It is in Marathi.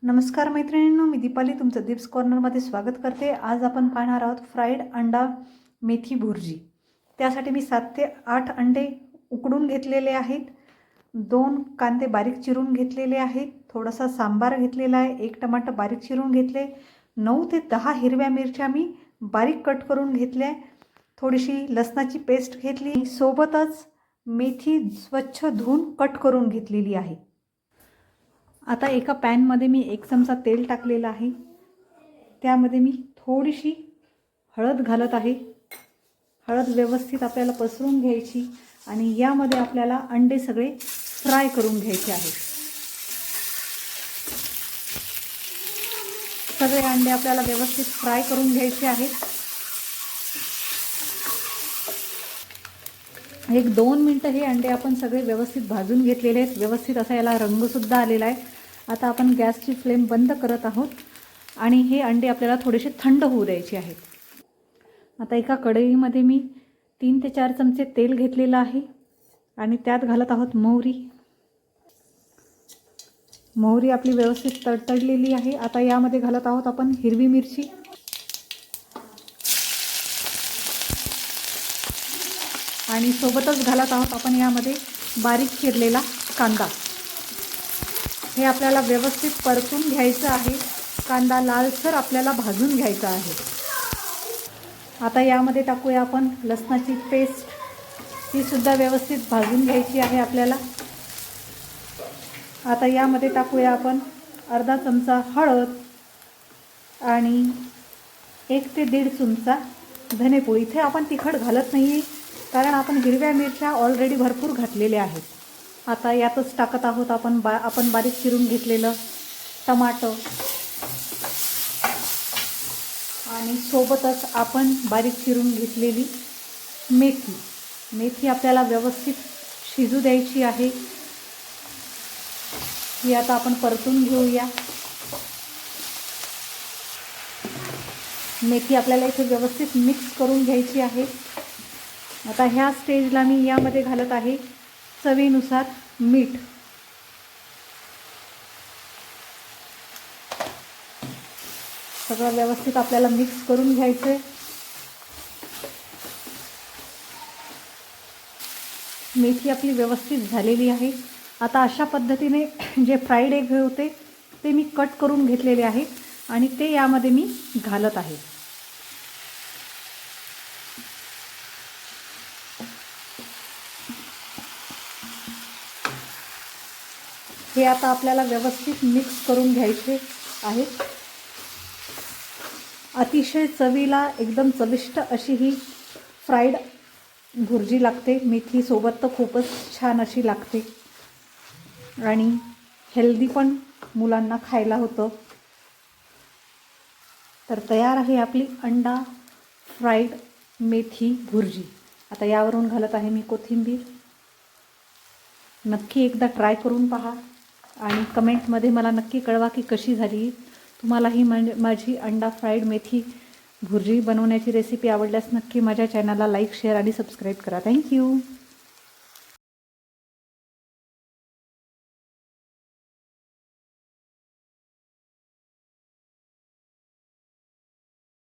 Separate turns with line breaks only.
नमस्कार मैत्रिणींनो, मी दीपाली तुमचं दीप्स कॉर्नरमध्ये स्वागत करते। आज आपण पाहणार आहोत फ्राईड अंडा मेथी भुर्जी। त्यासाठी मी 7 ते 8 अंडे उकडून घेतलेले आहेत, 2 कांदे बारीक चिरून घेतलेले आहेत, थोडासा सांबार घेतलेला आहे, 1 टमाटर बारीक चिरून घेतले, 9 ते 10 हिरव्या मिरच्या मी बारीक कट करून घेतल्या, थोडीशी लसणाची पेस्ट घेतली, सोबतच मेथी स्वच्छ धुवून कट करून घेतलेली आहे। आता एका पॅनमध्ये मी 1 चमचा तेल टाकलेलं आहे, त्यामध्ये मी थोडीशी हळद घालत आहे। हळद व्यवस्थित आपल्याला पसरून घ्यायची आणि यामध्ये आपल्याला अंडे सगळे फ्राय करून घ्यायचे आहेत। सगळे अंडे आपल्याला व्यवस्थित फ्राय करून घ्यायचे आहेत। 1-2 मिनिटं हे अंडे आपण सगळे व्यवस्थित भाजून घेतलेले आहेत। व्यवस्थित असा याला रंगसुद्धा आलेला आहे। आता आपण गॅसची फ्लेम बंद करत आहोत आणि हे अंडे आपल्याला थोडेसे थंड होऊ द्यायचे आहेत। आता एका कढईमध्ये मी 3 ते 4 चमचे तेल घेतलेलं आहे आणि त्यात घालत आहोत मोहरी। मोहरी आपली व्यवस्थित तडतडलेली आहे। आता यामध्ये घालत आहोत आपण हिरवी मिरची आणि सोबतच घालत आहोत आपण यामध्ये बारीक चिरलेला कांदा। हे आपल्याला व्यवस्थित परतून घ्यायचं आहे। कांदा लालसर आपल्याला भाजून घ्यायचा आहे। आता यामध्ये टाकूया आपण लसणाची पेस्ट, ती सुद्धा व्यवस्थित भाजून घ्यायची आहे आपल्याला। आता यामध्ये टाकूया आपण अर्धा चमचा हळद आणि 1 ते 1.5 चमचा धनेपूड। इथे आपण तिखट घालत नाही कारण आपण हिरव्या मिरच्या ऑलरेडी भरपूर घातलेल्या आहेत। आता यातच टाकत आहोत आपण बारीक चिरून घेतलेलं टमाटर आणि सोबतच आपण बारीक चिरून घेतलेली मेथी। मेथी आपल्याला व्यवस्थित शिजू द्यायची आहे। ही आता आपण परतून घेऊया। मेथी आपल्याला इथे व्यवस्थित मिक्स करून घ्यायची आहे। आता ह्या स्टेजला मी यामध्ये घालत आहे चवीनुसार मीठ। सगळं व्यवस्थित आपल्याला मिक्स करून घ्यायचं आहे। मेथी आपली व्यवस्थित झालेली आहे। आता अशा पद्धतीने जे फ्राईड एग होते ते मी कट करून घेतलेले आहे आणि ते यामध्ये मी घालत आहे। हे आता आपल्याला व्यवस्थित मिक्स करून घ्यायचे आहे। अतिशय चवीला एकदम चविष्ट अशी ही फ्राईड भुर्जी लागते। मेथी सोबत तर खूपच छान अशी लागते आणि हेल्दी पण मुलांना खायला होतं। तर तयार आहे आपली अंडा फ्राईड मेथी भुर्जी। आता यावरून घालत आहे मी कोथिंबीर। नक्की एकदा ट्राय करून पहा आणि कमेंटमध्ये मला नक्की कळवा की कशी झाली। तुम्हाला ही माझी अंडा फ्राईड मेथी भुर्जी बनवण्याची रेसिपी आवडल्यास नक्की माझ्या चॅनलला लाईक, शेअर आणि सबस्क्राईब करा। थँक्यू।